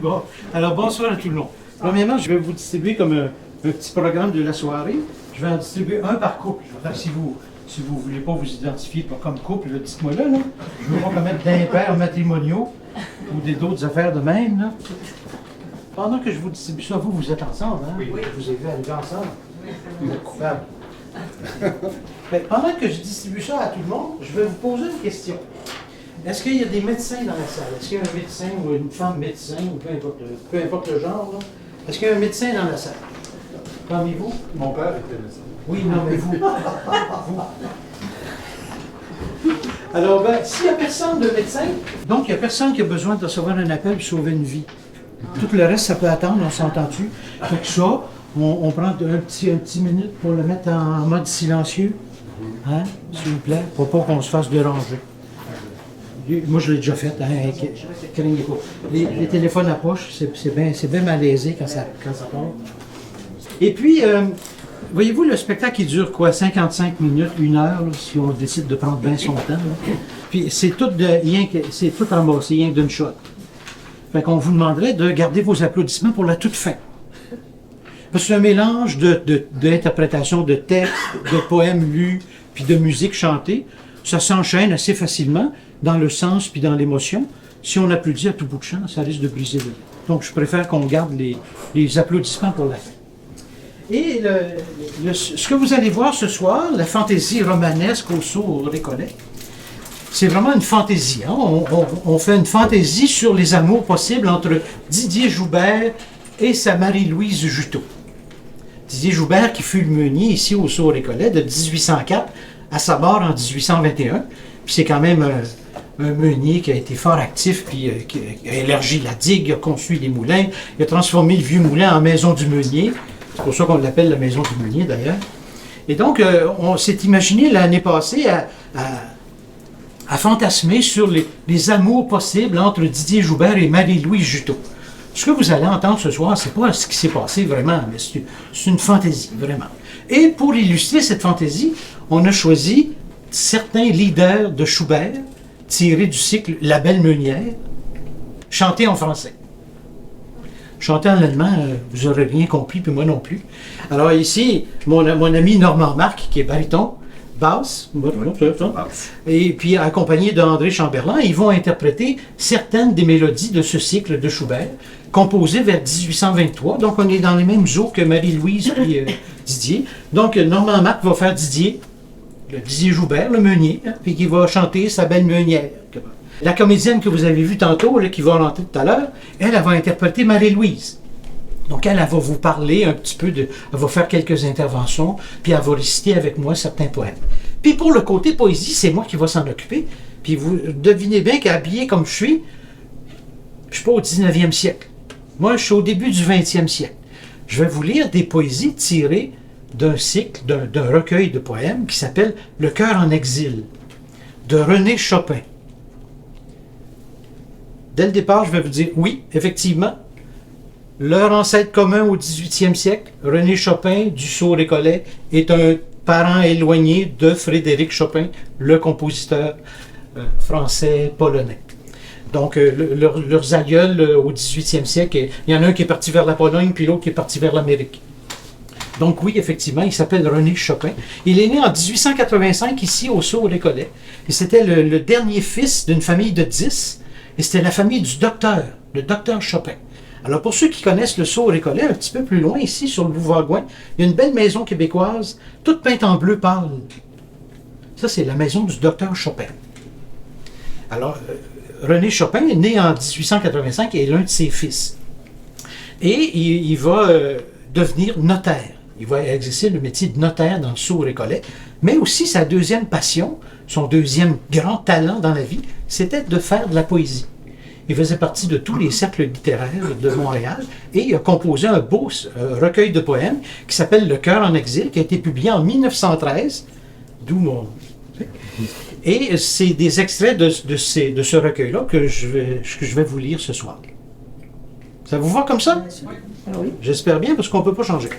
Bon, alors bonsoir à tout le monde. Premièrement, je vais vous distribuer comme un petit programme de la soirée. Je vais en distribuer un par couple. Enfin, si vous ne voulez pas vous identifier comme couple, dites-moi là. Je ne veux pas commettre d'impairs matrimoniaux ou d'autres affaires de même. Là. Pendant que je vous distribue ça, vous êtes ensemble, hein? Oui. Je vous ai vu arriver ensemble. Vous êtes coupables. Pendant que je distribue ça à tout le monde, je vais vous poser une question. Est-ce qu'il y a des médecins dans la salle? Est-ce qu'il y a un médecin ou une femme médecin, ou peu importe le genre? Là? Est-ce qu'il y a un médecin dans la salle? Parmi vous? Mon père était médecin. Oui, non, mais vous. Alors, s'il n'y a personne de médecin, donc il n'y a personne qui a besoin de recevoir un appel pour sauver une vie. Tout le reste, ça peut attendre, on s'entend-tu? Fait que ça, on prend un petit minute pour le mettre en mode silencieux. Hein? S'il vous plaît, pour pas qu'on se fasse déranger. Moi, je l'ai déjà fait, hein, craignez pas. Les téléphones à poche, c'est bien malaisé quand ça part. Et puis, voyez-vous, le spectacle, il dure quoi? 55 minutes, 1 heure, là, si on décide de prendre bien son temps. Là. Puis, c'est tout ramassé, rien que d'une shot. Fait qu'on vous demanderait de garder vos applaudissements pour la toute fin. Parce que c'est un mélange d'interprétation de textes, de poèmes lus, puis de musique chantée. Ça s'enchaîne assez facilement dans le sens puis dans l'émotion. Si on applaudit à tout bout de champ, ça risque de briser le rythme. Donc, je préfère qu'on garde les applaudissements pour la fin. Et ce que vous allez voir ce soir, la fantaisie romanesque au Sourd Récollet, c'est vraiment une fantaisie. Hein? On fait une fantaisie sur les amours possibles entre Didier Joubert et sa Marie-Louise Juteau. Didier Joubert qui fut le meunier ici au Sourd Récollet de 1804 à sa mort en 1821. Puis c'est quand même un meunier qui a été fort actif, puis qui a élargi la digue, il a construit des moulins, il a transformé le vieux moulin en maison du meunier. C'est pour ça qu'on l'appelle la maison du meunier d'ailleurs. Et donc, on s'est imaginé l'année passée à fantasmer sur les amours possibles entre Didier Joubert et Marie-Louise Juteau. Ce que vous allez entendre ce soir, c'est pas ce qui s'est passé vraiment, mais c'est une fantaisie, vraiment. Et pour illustrer cette fantaisie, on a choisi certains leaders de Schubert tirés du cycle La Belle Meunière, chantés en français. Chantés en allemand, vous n'aurez rien compris, puis moi non plus. Alors ici, mon ami Normand Marc, qui est baryton, basse, et puis accompagné d'André Chamberlain, ils vont interpréter certaines des mélodies de ce cycle de Schubert, composées vers 1823. Donc on est dans les mêmes eaux que Marie-Louise et Didier. Donc Normand Marc va faire Didier Joubert, le meunier, hein, puis qui va chanter sa belle meunière. La comédienne que vous avez vue tantôt, là, qui va rentrer tout à l'heure, elle va interpréter Marie-Louise. Donc elle va vous parler un petit peu, elle va faire quelques interventions, puis elle va réciter avec moi certains poèmes. Puis pour le côté poésie, c'est moi qui va s'en occuper. Puis vous devinez bien qu'habillé comme je suis pas au 19e siècle. Moi, je suis au début du 20e siècle. Je vais vous lire des poésies tirées d'un cycle, d'un recueil de poèmes qui s'appelle « Le cœur en exil » de René Chopin. Dès le départ, je vais vous dire oui, effectivement, leur ancêtre commun au 18e siècle, René Chopin du Sourd Récollet, est un parent éloigné de Frédéric Chopin, le compositeur français-polonais. Donc, leurs aïeuls au 18e siècle, il y en a un qui est parti vers la Pologne, puis l'autre qui est parti vers l'Amérique. Donc oui, effectivement, il s'appelle René Chopin. Il est né en 1885 ici au Sourd Récollet. Et c'était le dernier fils d'une famille de 10. Et c'était la famille du docteur, le docteur Chopin. Alors pour ceux qui connaissent le Sourd Récollet, un petit peu plus loin, ici sur le boulevard Gouin, il y a une belle maison québécoise, toute peinte en bleu pâle. Ça, c'est la maison du docteur Chopin. Alors, René Chopin est né en 1885 et est l'un de ses fils. Et il va devenir notaire. Il va exercer le métier de notaire dans le Sourd Récollet, mais aussi sa deuxième passion, son deuxième grand talent dans la vie, c'était de faire de la poésie. Il faisait partie de tous les cercles littéraires de Montréal et il a composé un beau recueil de poèmes qui s'appelle Le cœur en exil, qui a été publié en 1913, d'où mon... Et c'est des extraits de ce recueil-là que je vais vous lire ce soir. Ça vous va comme ça? Oui. J'espère bien, parce qu'on ne peut pas changer.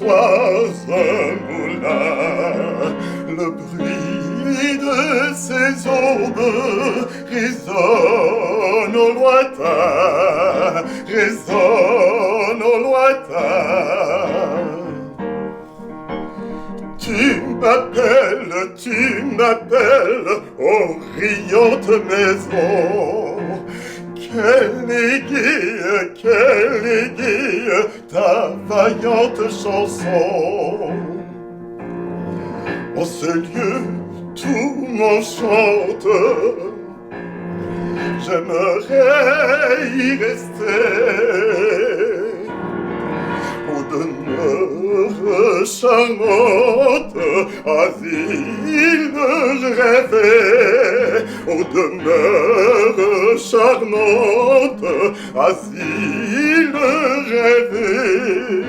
sois un moulin. Le bruit de ces aubes résonne au lointain, résonne au lointain. Tu m'appelles, ô riante maison. Quelle aiguille, ta vaillante chanson. En ce lieu, tout m'enchante. J'aimerais y rester. Ô demeure charmante, asile rêvé. Ô demeure charmante, asile rêvé.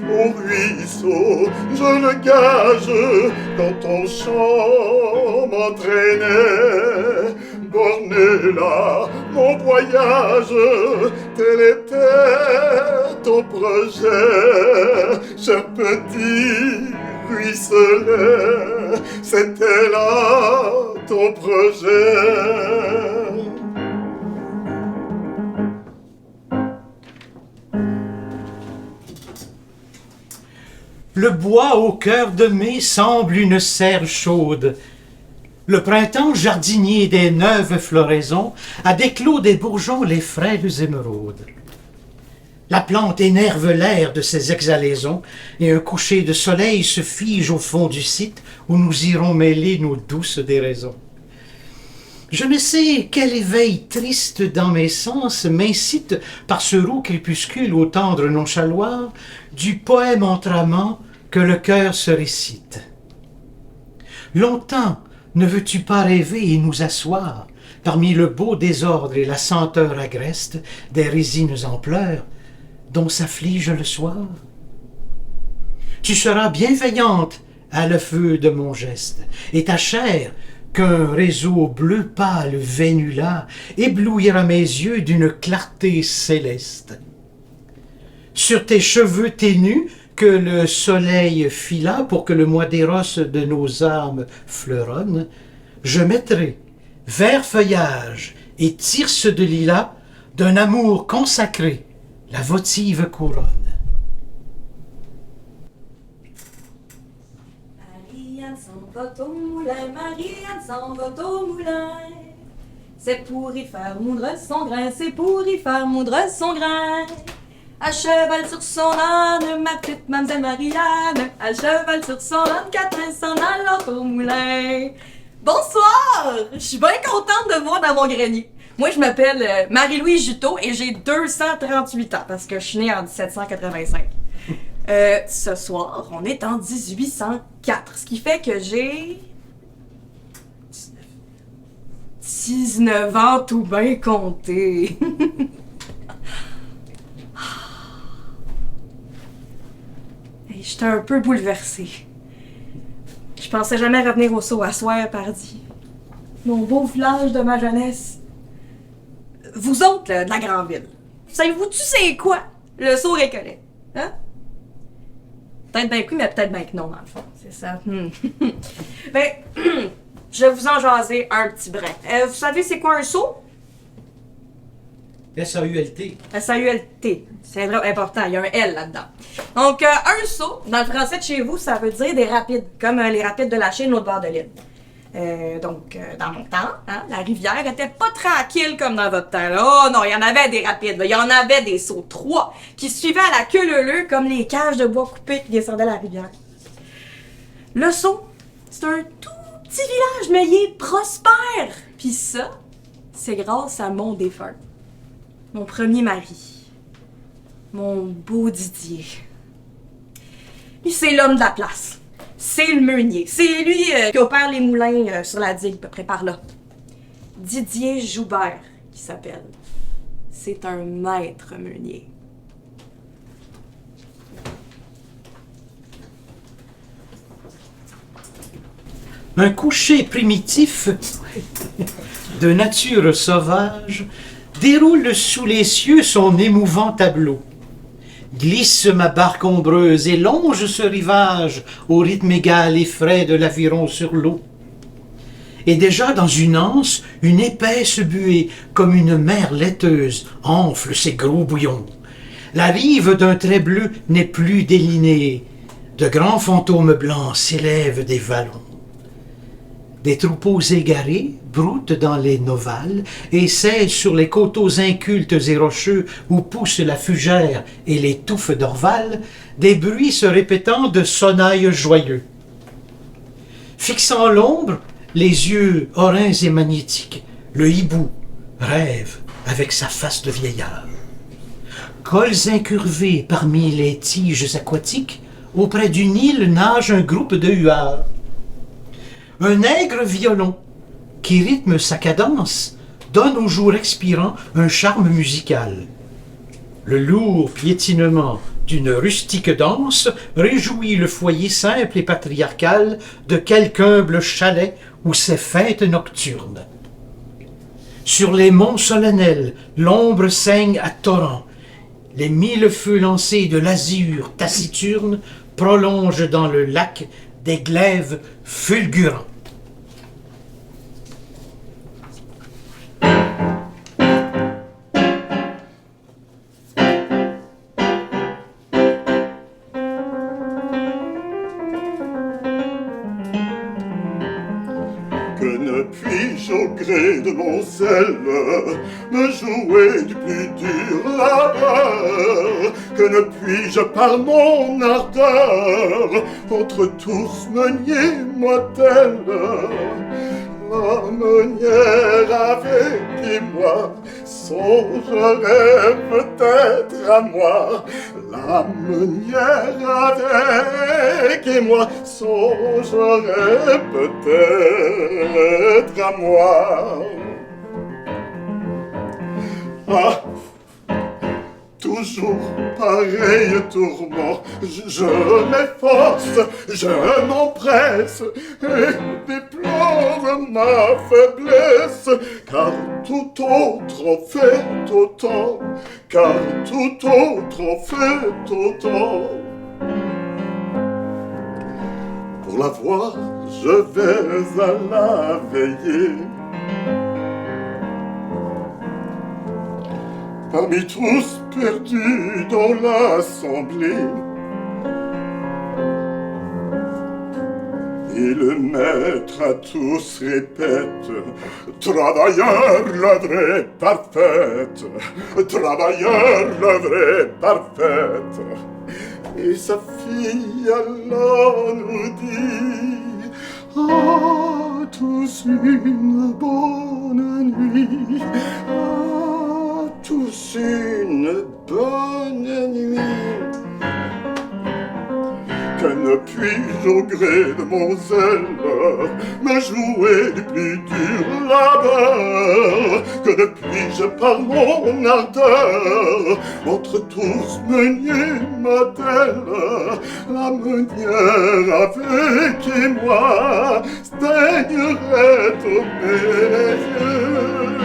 Au ruisseau, je le gage, quand ton chant m'entraînait. Borné là, mon voyage, tel était ton projet, cher petit ruisselet, c'était là ton projet. Le bois au cœur de mai semble une serre chaude. Le printemps jardinier des neuves floraisons a déclos des bourgeons les frêles émeraudes. La plante énerve l'air de ses exhalaisons et un coucher de soleil se fige au fond du site où nous irons mêler nos douces déraisons. Je ne sais quel éveil triste dans mes sens m'incite par ce roux crépuscule au tendre nonchaloir du poème entramant que le cœur se récite. Longtemps ne veux-tu pas rêver et nous asseoir parmi le beau désordre et la senteur agreste des résines en pleurs dont s'afflige le soir? Tu seras bienveillante à le feu de mon geste, et ta chair, qu'un réseau bleu pâle vénula, éblouira mes yeux d'une clarté céleste. Sur tes cheveux ténus, que le soleil fila pour que le mois d'éros de nos âmes fleuronne, je mettrai vert feuillage et tirse de lilas d'un amour consacré la votive couronne. Marianne s'en va au moulin, Marianne s'en va au moulin. C'est pour y faire moudre son grain, c'est pour y faire moudre son grain. À cheval sur son âne, ma petite Mamselle Marianne. À cheval sur son âne, Catherine s'en allant au moulin. Bonsoir! Je suis bien contente de vous voir dans mon grenier. Moi, je m'appelle Marie-Louise Juteau et j'ai 238 ans parce que je suis née en 1785. Ce soir, on est en 1804, ce qui fait que j'ai 19 ans tout bien compté. J'étais un peu bouleversée. Je pensais jamais revenir au Saut à soir, pardi. Mon beau village de ma jeunesse. Vous autres, là, de la grande ville, savez-vous, tu sais quoi? Le Saut récollet. Hein? Peut-être bien que oui, mais peut-être bien que non, dans le fond. C'est ça. Ben, je vais vous en jaser un petit brin. Vous savez c'est quoi un Saut? S-A-U-L-T. S-A-U-L-T. C'est important, il y a un L là-dedans. Donc, un saut, dans le français de chez vous, ça veut dire des rapides, comme les rapides de la Chine au bord de l'île. Dans mon temps, hein, la rivière était pas tranquille comme dans votre temps. Là. Oh non, il y en avait des rapides, il y en avait des sauts, 3, qui suivaient à la queue leu-leu comme les cages de bois coupés qui descendaient la rivière. Le saut, c'est un tout petit village, mais il est prospère. Puis ça, c'est grâce à mon défunt. Mon premier mari. Mon beau Didier. Lui, c'est l'homme de la place. C'est le meunier. C'est lui qui opère les moulins sur la digue, à peu près par là. Didier Joubert, qui s'appelle. C'est un maître meunier. Un coucher primitif de nature sauvage déroule sous les cieux son émouvant tableau. Glisse ma barque ombreuse et longe ce rivage au rythme égal et frais de l'aviron sur l'eau. Et déjà dans une anse, une épaisse buée, comme une mer laiteuse, enfle ses gros bouillons. La rive d'un trait bleu n'est plus délinée. De grands fantômes blancs s'élèvent des vallons. Des troupeaux égarés broutent dans les novales et sèchent sur les coteaux incultes et rocheux où poussent la fugère et les touffes d'orval, des bruits se répétant de sonnailles joyeux. Fixant l'ombre, les yeux orins et magnétiques, le hibou rêve avec sa face de vieillard. Cols incurvés parmi les tiges aquatiques, auprès d'une île nage un groupe de huards. Un aigre violon, qui rythme sa cadence, donne au jour expirant un charme musical. Le lourd piétinement d'une rustique danse réjouit le foyer simple et patriarcal de quelque humble chalet où c'est fête nocturne. Sur les monts solennels, l'ombre saigne à torrents. Les 1000 feux lancés de l'azur taciturne prolongent dans le lac des glaives fulgurants. Que ne puis-je au gré de mon zèle me jouer du plus dur labeur? Que ne puis-je par mon ardeur contre tous me nier moi-telle? L'aumônière avec moi songerait peut-être à moi. L'aumônière avec moi songerait peut-être à moi. Ah, toujours pareil tourment, je m'efforce, je m'empresse et déplore ma faiblesse, car tout autre en fait autant, car tout autre en fait autant. Pour la voir, je vais à la veiller. Parmi tous perdus dans l'assemblée, et le maître à tous répète: travailleur, l'œuvre est parfaite, travailleur, l'œuvre est parfaite. Et sa fille alors nous dit: à tous une bonne nuit, à tous une bonne nuit. Que ne puis-je au gré de mon zèle me jouer du plus dur labeur? Que ne puis-je par mon ardeur entre tous me nier ma telle? La meunière avec moi daignerait tourner les yeux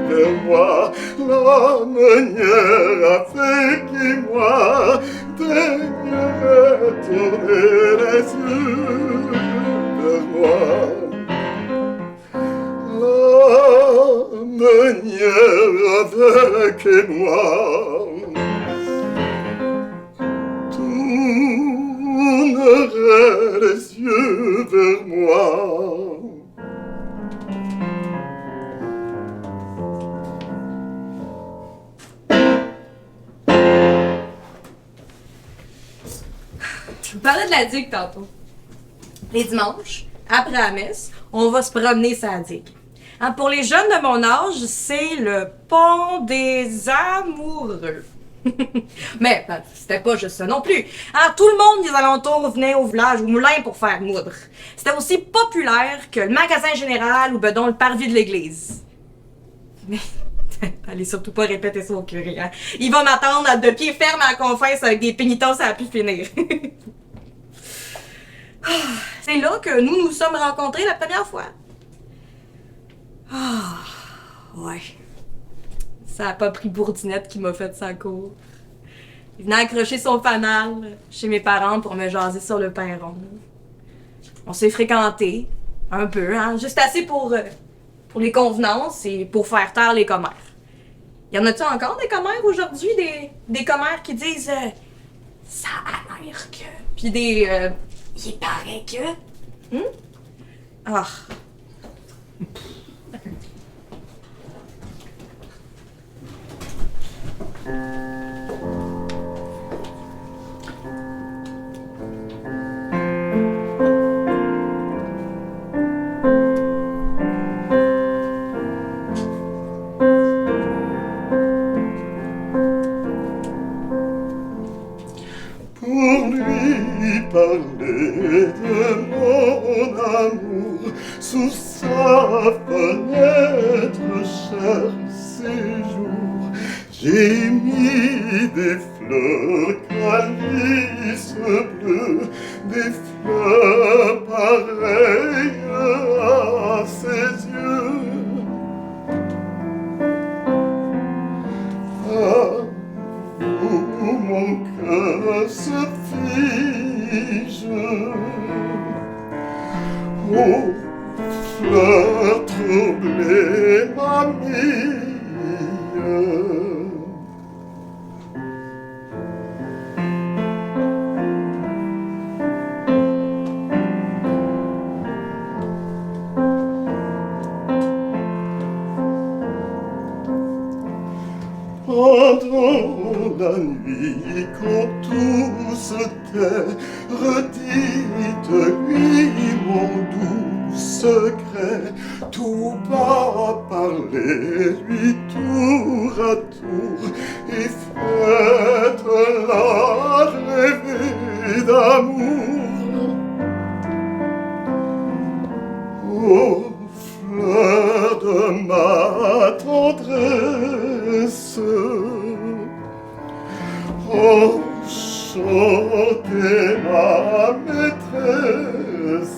vers moi. La meunière avec moi daignerait tourner les yeux vers moi. La meunière avec moi tournerait les yeux vers moi. Je vous parlais de la digue tantôt. Les dimanches, après la messe, on va se promener sur la digue. Hein, pour les jeunes de mon âge, c'est le pont des amoureux. Mais ben, c'était pas juste ça non plus. Hein, tout le monde des alentours venait au village, au moulin pour faire moudre. C'était aussi populaire que le magasin général ou ben donc le parvis de l'église. Mais allez surtout pas répéter ça au curé. Hein. Il va m'attendre de pied ferme à la confesse avec des pénitences à pu finir. C'est là que nous nous sommes rencontrés la première fois. Ah, ouais. Ça a pas pris Bourdinette qui m'a fait sa cour. Il venait accrocher son fanal chez mes parents pour me jaser sur le pain rond. On s'est fréquentés, un peu, hein, juste assez pour les convenances et pour faire taire les commères. Y en a-tu encore des commères aujourd'hui? Des commères qui disent ça a l'air que... Puis des il paraît que... Ah... Pour lui parler de mon amour sous sa fenêtre, cher séjour, j'ai mis des fleurs calices bleus, des fleurs pareilles à ses yeux. Ah, mon cœur se fige aux fleurs troublées, mamie. Pendant la nuit, quand tout se tait, redites-lui mon doux secret, tout bas parlez-lui tour à tour, et faites-la rêver d'amour. Ô fleur de ma tendresse, oh, chantez ma maîtresse.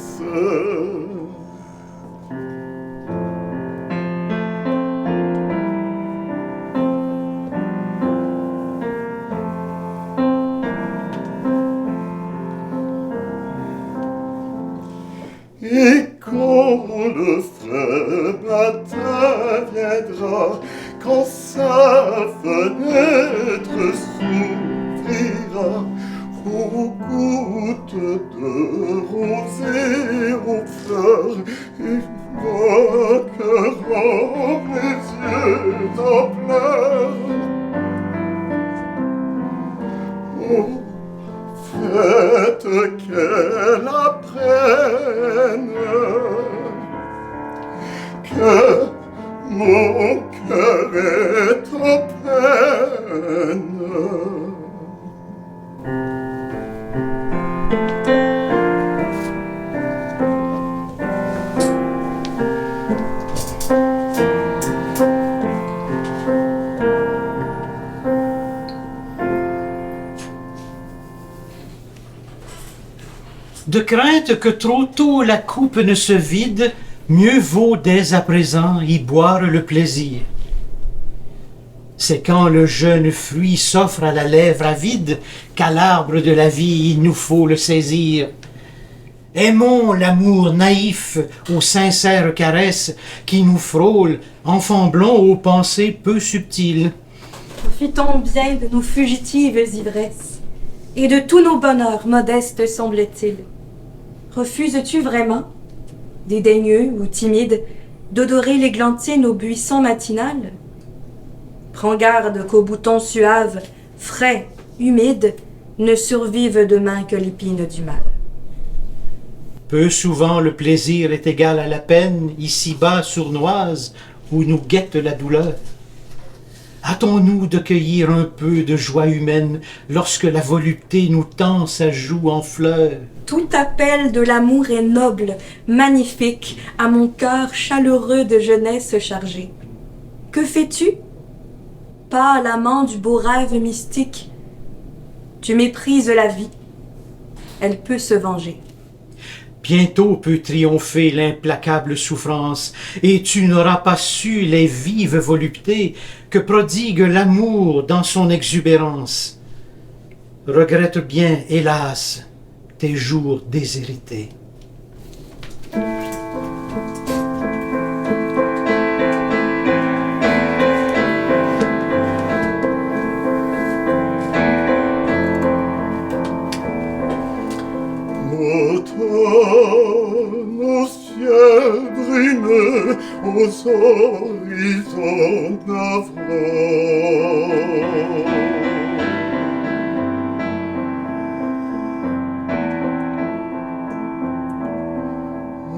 Et quand le frais matin viendra, quand sa fenêtre s'ouvrira, aux gouttes de rosée aux fleurs, évoqueront mes yeux en pleurs. Oh, faites qu'elle apprenne que mon cœur est en peine. De crainte que trop tôt la coupe ne se vide, mieux vaut dès à présent y boire le plaisir. C'est quand le jeune fruit s'offre à la lèvre avide qu'à l'arbre de la vie il nous faut le saisir. Aimons l'amour naïf aux sincères caresses qui nous frôlent, enfants blonds aux pensées peu subtiles. Profitons bien de nos fugitives ivresses et de tous nos bonheurs modestes semble-t-il. Refuses-tu vraiment, dédaigneux ou timide, d'odorer l'églantine au buisson matinal? Prends garde qu'aux boutons suaves, frais, humides, ne survivent demain que l'épine du mal. Peu souvent le plaisir est égal à la peine, ici-bas sournoise, où nous guette la douleur. Hâtons-nous de cueillir un peu de joie humaine lorsque la volupté nous tend sa joue en fleurs. Tout appel de l'amour est noble, magnifique, à mon cœur chaleureux de jeunesse chargé. Que fais-tu? Pâle amant du beau rêve mystique, tu méprises la vie. Elle peut se venger. Bientôt peut triompher l'implacable souffrance, et tu n'auras pas su les vives voluptés que prodigue l'amour dans son exubérance. regrette bien, hélas, tes jours déshérités. Automne au ciel brumeux, aux horizons navrants.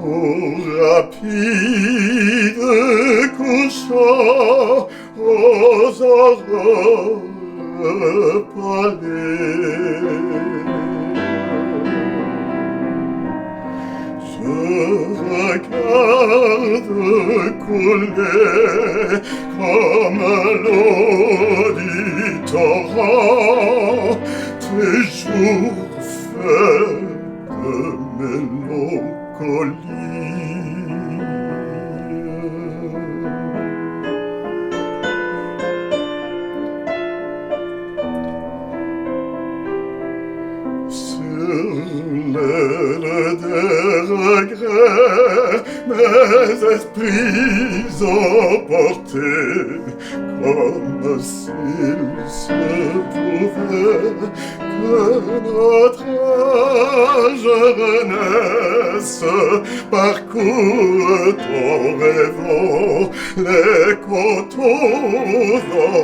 Aux rapides couchants, aux aurores palais. Je regarde couler comme l'eau du torrent tes jours faits de mélancolie. Sur l'aile des regrets, mes esprits emportés, comme s'il se pouvait que notre jeunesse parcourt en rêvant les coteaux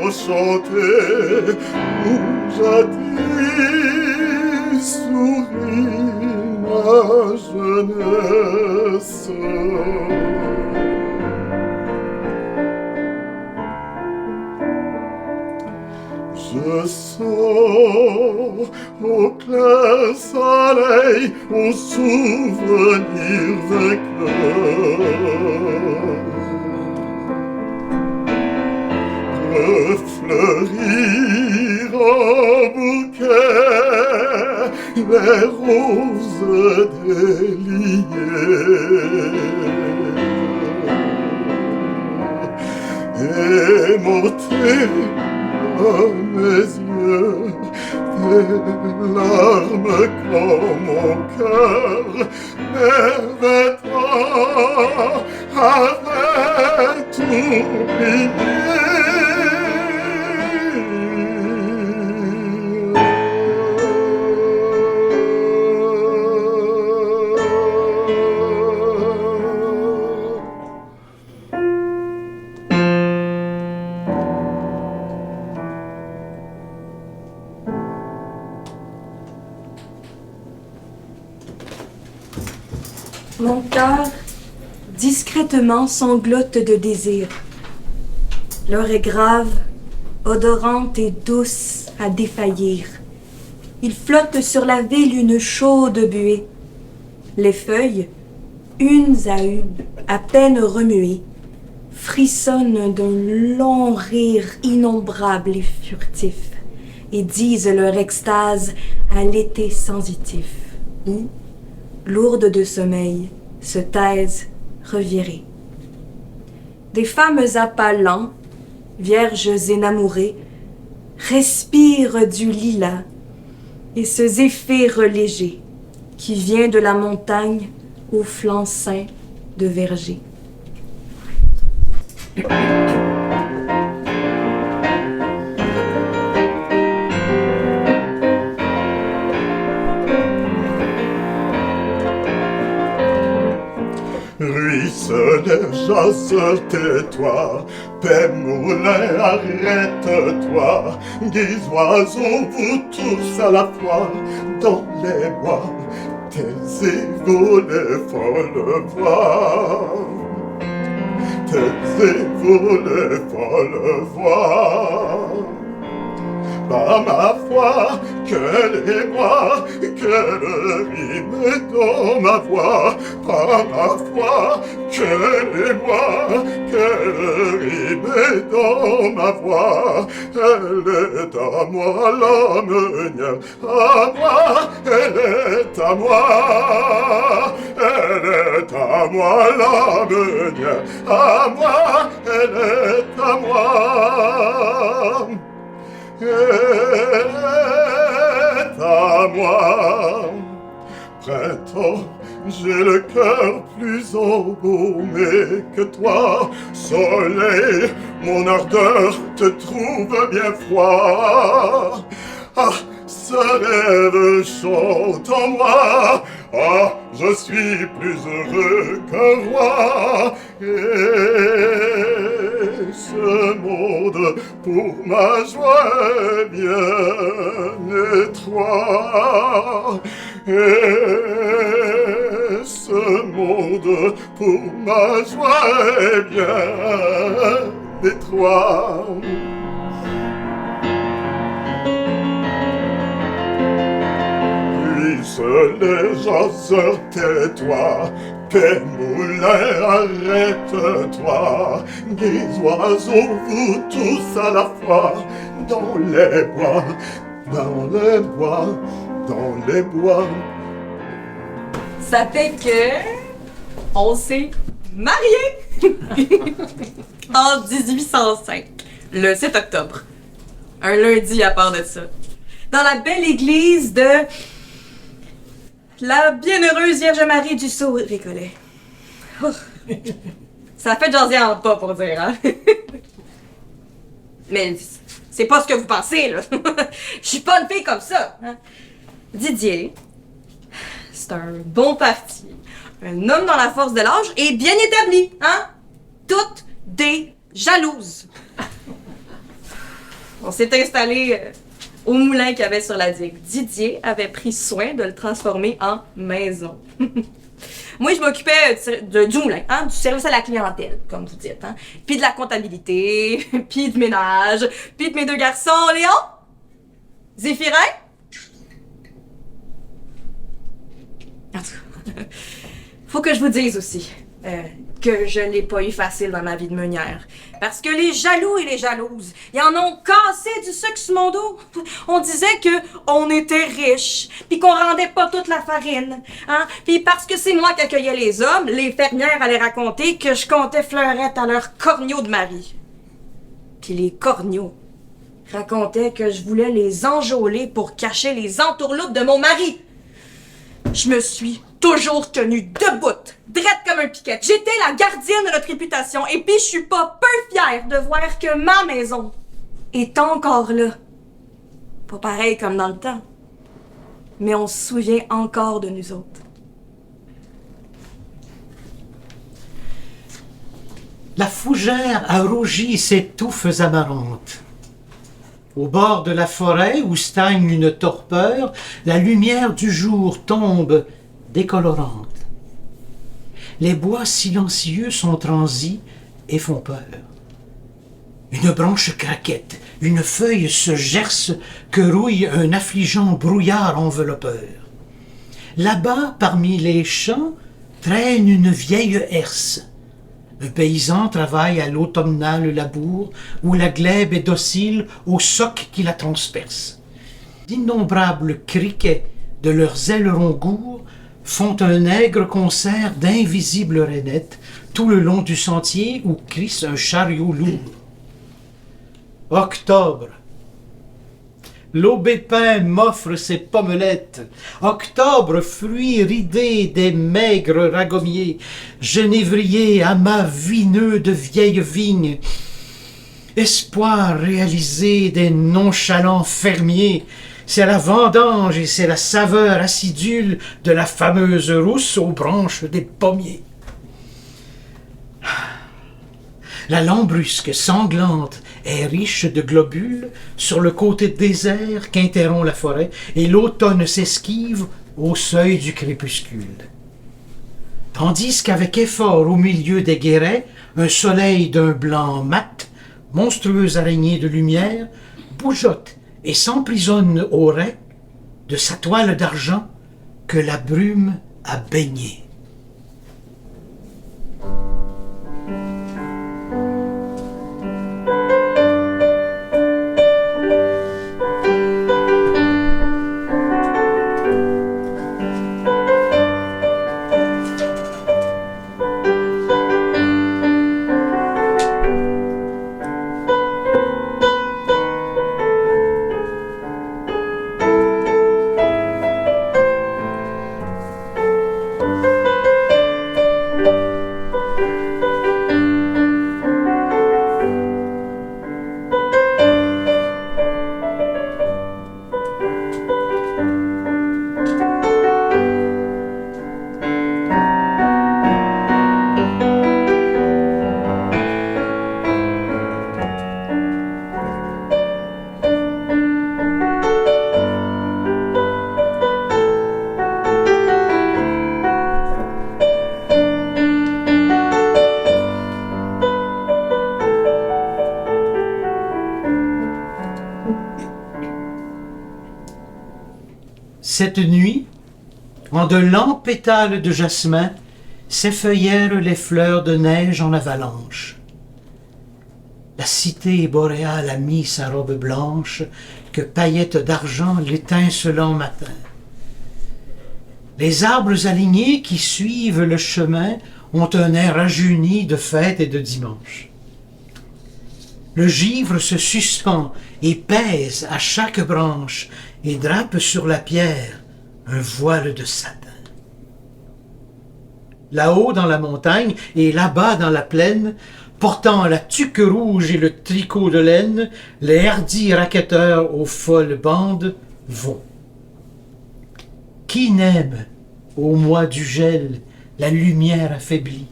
enchantés où jadis sourit ma jeunesse. Je sors au clair soleil, aux souvenirs vainqueurs. Refleurir en bouquet les roses déliées. Et monter à mes yeux des larmes quand mon cœur m'éveillant avait oublié. Mon cœur discrètement sanglote de désir. L'heure est grave, odorante et douce à défaillir. Il flotte sur la ville une chaude buée. Les feuilles, unes à peine remuées, frissonnent d'un long rire innombrable et furtif et disent leur extase à l'été sensitif où, lourdes de sommeil, se taisent revirées. Des femmes à pas lents, vierges énamourées, respirent du lilas et ce zéphyr léger qui vient de la montagne aux flancs sains de verger. Ruisseleur, jasse, tais-toi, paix moulin, arrête-toi, guise oiseaux, vous tous à la fois, dans les bois, taisez vous les folles voix, taisez vous les folles voix. Par ma foi, que les voix, que le rythme dans ma voix. Par ma foi, que les voix, que le rythme dans ma voix. Elle est à moi la meunière, à moi, elle est à moi. Elle est à moi la meunière, à moi, elle est à moi. Elle est est à moi. Printemps, j'ai le cœur plus embaumé que toi. Soleil, mon ardeur te trouve bien froid. Ah, ce rêve chante en moi. Ah, je suis plus heureux qu'un roi. Et ce monde pour ma joie est bien étroit. Et ce monde pour ma joie est bien étroit. Les gens tais-toi, Père Moulin, arrête-toi. Des oiseaux, vous tous à la fois, dans les bois, dans les bois, dans les bois. Ça fait que on s'est mariés en 1805, le 7 octobre. Un lundi à part de ça. Dans la belle église de la bienheureuse Vierge Marie du Sceau Récollet. Oh. Ça a fait jaser en pas pour dire, hein? Mais c'est pas ce que vous pensez, là. Je suis pas une fille comme ça. Hein? Didier, c'est un bon parti, un homme dans la force de l'âge et bien établi, hein? Toutes des jalouses. On s'est installé au moulin qu'il y avait sur la digue. Didier avait pris soin de le transformer en maison. Moi, je m'occupais du moulin, hein, du service à la clientèle, comme vous dites, hein, puis de la comptabilité, puis du ménage, puis de mes deux garçons, Léon, Zéphirin. En tout cas, faut que je vous dise aussi que je n'ai pas eu facile dans ma vie de meunière. Parce que les jaloux et les jalouses, ils en ont cassé du sucre sur mon dos. On disait que on était riches, puis qu'on rendait pas toute la farine. Hein? Puis parce que c'est moi qui accueillais les hommes, les fermières allaient raconter que je comptais fleurettes à leurs corneaux de mari. Puis les corneaux racontaient que je voulais les enjôler pour cacher les entourloupes de mon mari. Je me suis toujours tenue debout, drette comme un piquet. J'étais la gardienne de notre réputation et puis je suis pas peu fière de voir que ma maison est encore là. Pas pareil comme dans le temps, mais on se souvient encore de nous autres. La fougère a rougi ses touffes amarantes. Au bord de la forêt où stagne une torpeur, la lumière du jour tombe décolorante. Les bois silencieux sont transis et font peur. Une branche craquette, une feuille se gerce que rouille un affligeant brouillard enveloppeur. Là-bas, parmi les champs, traîne une vieille herse. Un paysan travaille à l'automnal labour, où la glèbe est docile au soc qui la transperce. D'innombrables criquets de leurs ailerons gourds font un aigre concert d'invisibles rainettes tout le long du sentier où crisse un chariot lourd. Octobre. L'aubépin m'offre ses pommelettes. Octobre, fruit ridé des maigres ragommiers, genévrier, amas vineux de vieilles vignes, espoir réalisé des nonchalants fermiers, c'est la vendange et c'est la saveur acidule de la fameuse rousse aux branches des pommiers. La lambrusque sanglante est riche de globules sur le côté désert qu'interrompt la forêt, et l'automne s'esquive au seuil du crépuscule. Tandis qu'avec effort au milieu des guérets, un soleil d'un blanc mat, monstrueuse araignée de lumière, bougeotte et s'emprisonne au rais de sa toile d'argent que la brume a baignée. Cette nuit, en de lents pétales de jasmin, s'effeuillèrent les fleurs de neige en avalanche. La cité boréale a mis sa robe blanche, que paillettes d'argent l'étincelant matin. Les arbres alignés qui suivent le chemin ont un air rajeuni de fête et de dimanche. Le givre se suspend et pèse à chaque branche et drape sur la pierre un voile de satin. Là-haut dans la montagne et là-bas dans la plaine, portant la tuque rouge et le tricot de laine, les hardis raquetteurs aux folles bandes vont. Qui n'aime, au mois du gel, la lumière affaiblie?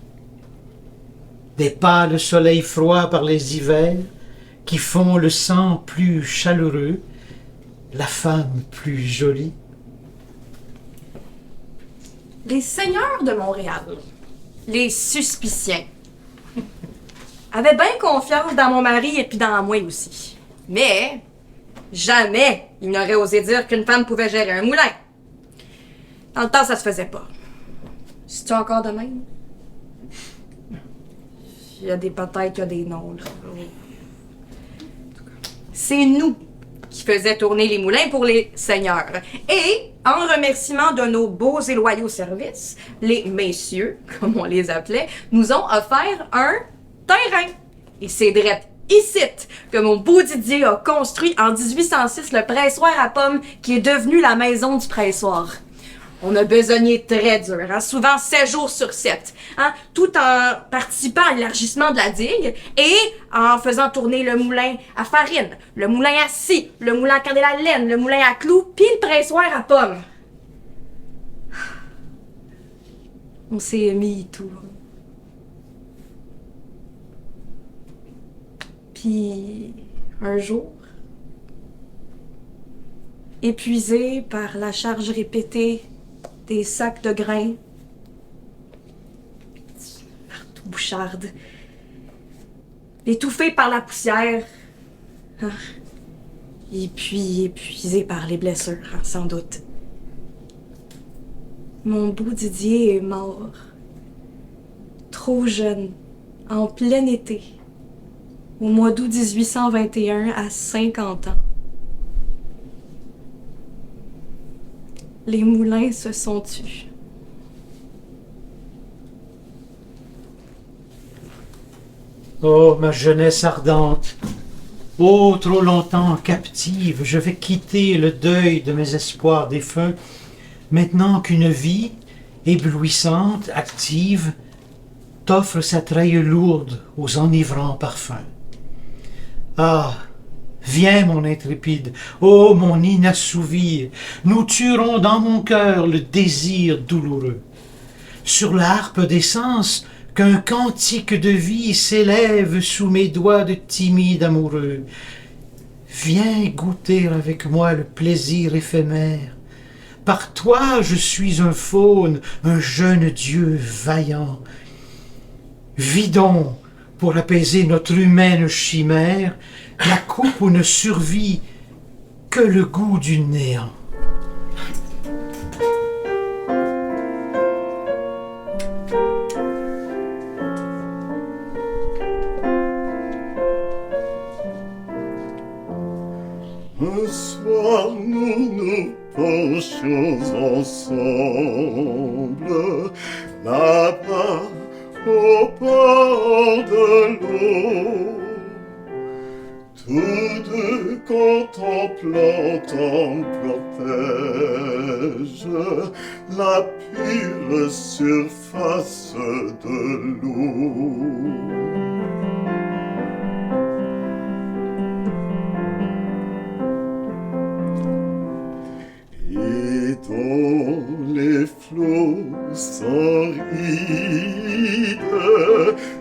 Des pâles soleils froids par les hivers, qui font le sang plus chaleureux, la femme plus jolie. Les seigneurs de Montréal, les suspiciens, avaient bien confiance dans mon mari et puis dans moi aussi. Mais jamais ils n'auraient osé dire qu'une femme pouvait gérer un moulin. Dans le temps, ça se faisait pas. C'est-tu encore de même? Il y a des peut-être, il y a des non. Là. C'est nous qui faisions tourner les moulins pour les seigneurs. Et, en remerciement de nos beaux et loyaux services, les messieurs, comme on les appelait, nous ont offert un terrain. Et c'est drette ici que mon beau Didier a construit en 1806 le pressoir à pommes qui est devenu la maison du pressoir. On a besogné très dur, hein, souvent 7 jours sur 7, hein, tout en participant à l'élargissement de la digue et en faisant tourner le moulin à farine, le moulin à scie, le moulin à candelle à laine, le moulin à clous, puis le pressoir à pommes. On s'est mis tout. Puis, un jour, épuisé par la charge répétée des sacs de grains, partout boucharde, étouffé par la poussière, hein, et puis épuisé par les blessures, hein, sans doute. Mon beau Didier est mort, trop jeune, en plein été, au mois d'août 1821, à 50 ans. Les moulins se sont tus. Oh, ma jeunesse ardente! Oh, trop longtemps captive, je vais quitter le deuil de mes espoirs défunts, maintenant qu'une vie, éblouissante, active, t'offre sa treille lourde aux enivrants parfums. Ah! Viens, mon intrépide, ô mon inassouvi, nous tuerons dans mon cœur le désir douloureux. Sur l'harpe des sens, qu'un cantique de vie s'élève sous mes doigts de timide amoureux. Viens goûter avec moi le plaisir éphémère. Par toi, je suis un faune, un jeune dieu vaillant. Vidons, pour apaiser notre humaine chimère, la coupe où ne survit que le goût du néant. Un soir, nous nous penchions ensemble, là-bas, au bord de l'eau. Tous deux contemplant en protège la pure surface de l'eau. Et dans les flots sans ride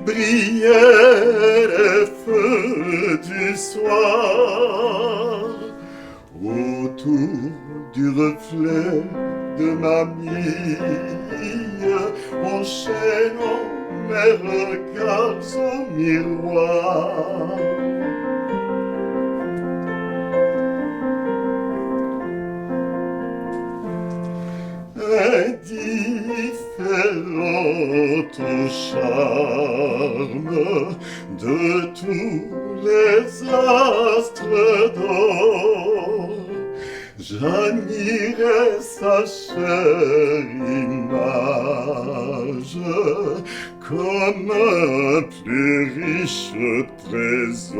brillaient les feux du soir autour du reflet de ma mie, enchaînant mes regards au miroir. comme un plus riche trésor.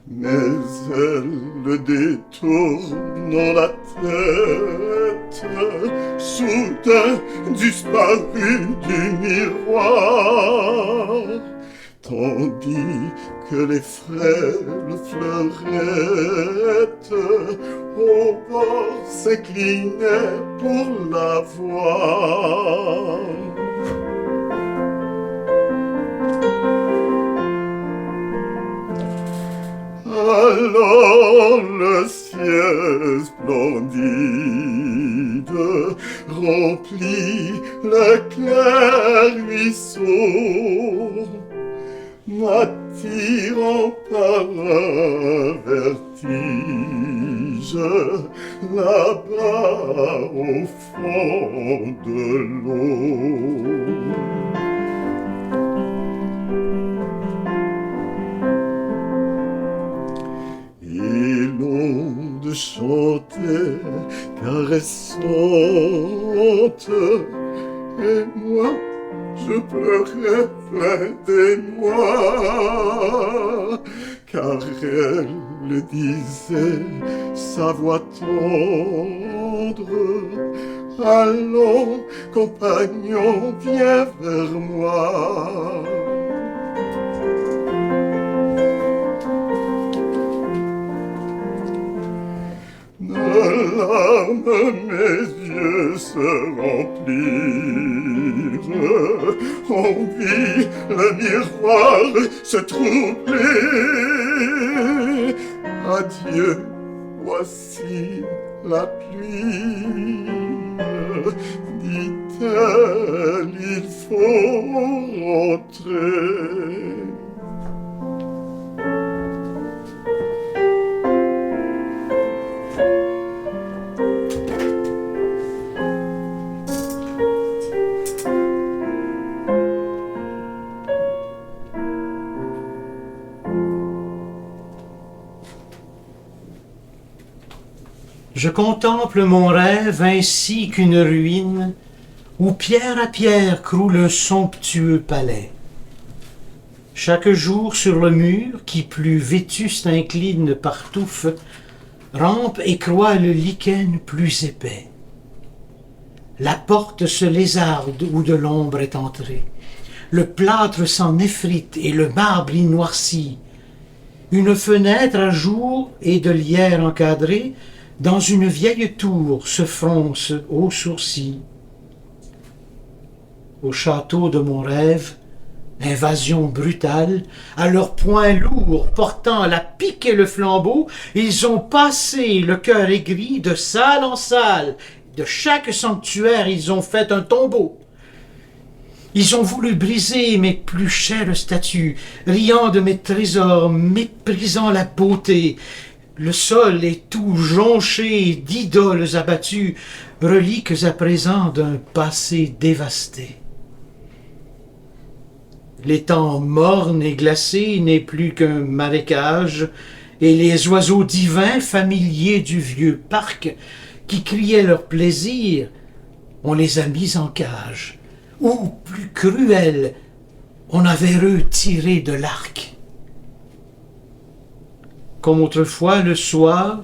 Mais elle détournant la tête, soudain disparut du miroir, tandis que les frêles fleurettes au bord s'inclinaient pour la voir. Alors le ciel splendide remplit le clair ruisseau, m'attirant par un vertige là-bas au fond de l'eau. Et l'onde chantait caressante, et moi je pleurais plein d'émoi, car elle disait sa voix tendre, allons, compagnon, viens vers moi. De larmes mes yeux se remplirent, on vit le miroir se troubler. Adieu, voici la pluie, dit-elle, il faut rentrer. Je contemple mon rêve ainsi qu'une ruine où pierre à pierre croule un somptueux palais. Chaque jour sur le mur, qui plus vétuste incline par touffes, rampe et croît le lichen plus épais. La porte se lézarde où de l'ombre est entrée. Le plâtre s'en effrite et le marbre y noircit. Une fenêtre à jour et de lierre encadrée, dans une vieille tour se fronce aux sourcils. Au château de mon rêve, invasion brutale, à leurs poings lourds portant la pique et le flambeau, ils ont passé le cœur aigri de salle en salle. De chaque sanctuaire, ils ont fait un tombeau. Ils ont voulu briser mes plus chères statues, riant de mes trésors, méprisant la beauté. Le sol est tout jonché d'idoles abattues, reliques à présent d'un passé dévasté. L'étang morne et glacé n'est plus qu'un marécage, et les oiseaux divins, familiers du vieux parc, qui criaient leur plaisir, on les a mis en cage. Ou, plus cruel, on a vers eux tiré de l'arc. Comme autrefois le soir,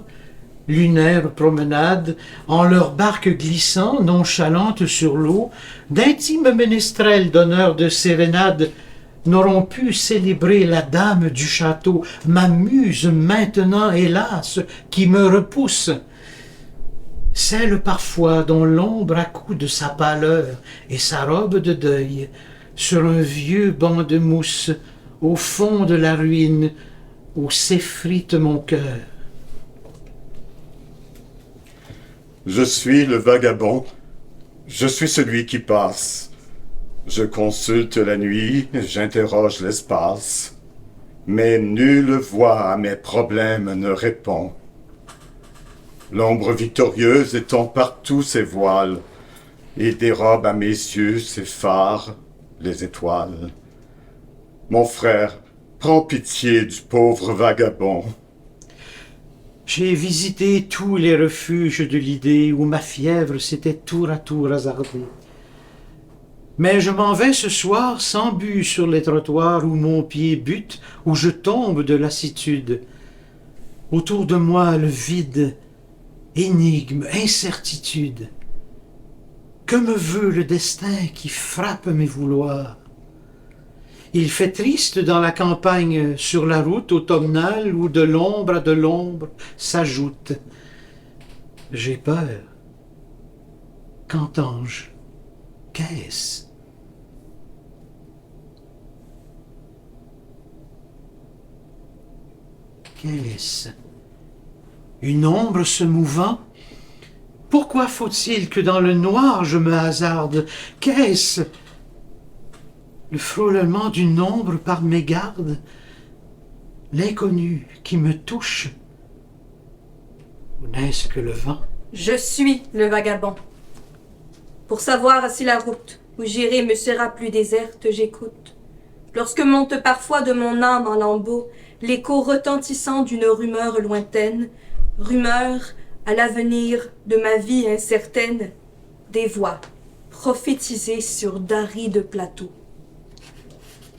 lunaire promenade, en leur barque glissant, nonchalante sur l'eau, d'intimes ménestrels d'honneur de sérénade n'auront pu célébrer la dame du château, ma muse maintenant, hélas, qui me repousse. Celle parfois dont l'ombre accoude sa pâleur et sa robe de deuil sur un vieux banc de mousse au fond de la ruine où s'effrite mon cœur. Je suis le vagabond, je suis celui qui passe. Je consulte la nuit, j'interroge l'espace, mais nulle voix à mes problèmes ne répond. L'ombre victorieuse étend partout ses voiles et dérobe à mes yeux ses phares, les étoiles. Mon frère, prends pitié du pauvre vagabond. J'ai visité tous les refuges de l'idée où ma fièvre s'était tour à tour hasardée. Mais je m'en vais ce soir sans but sur les trottoirs où mon pied bute, où je tombe de lassitude. Autour de moi le vide, énigme, incertitude. Que me veut le destin qui frappe mes vouloirs? Il fait triste dans la campagne, sur la route automnale où de l'ombre à de l'ombre s'ajoute. J'ai peur. Qu'entends-je? Qu'est-ce? Qu'est-ce? Une ombre se mouvant? Pourquoi faut-il que dans le noir je me hasarde? Qu'est-ce? Le frôlement d'une ombre par mégarde? L'inconnu qui me touche? Ou n'est-ce que le vent? Je suis le vagabond. Pour savoir si la route où j'irai me sera plus déserte, j'écoute. Lorsque monte parfois de mon âme en lambeaux l'écho retentissant d'une rumeur lointaine, rumeur à l'avenir de ma vie incertaine, des voix prophétisées sur d'arides plateaux.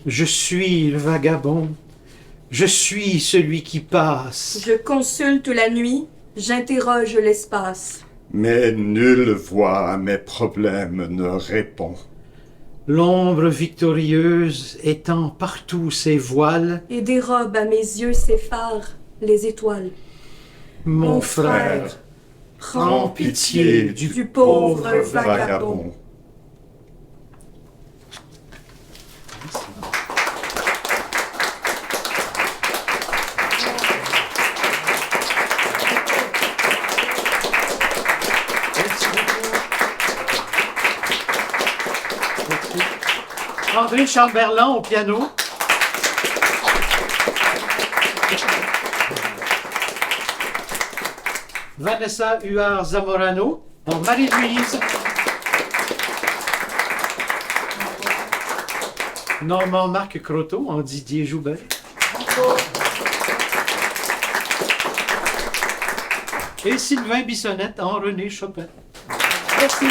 Je suis le vagabond, je suis celui qui passe. Je consulte la nuit, j'interroge l'espace. Mais nulle voix à mes problèmes ne répond. L'ombre victorieuse étend partout ses voiles. Et dérobe à mes yeux ses phares, les étoiles. Mon frère, prends pitié du pauvre vagabond. André Chamberlain au piano. Vanessa Huard-Zamorano en Marie-Louise. Normand Marc Croteau en Didier Joubert. Et Sylvain Bissonnette en René Chopin. Merci.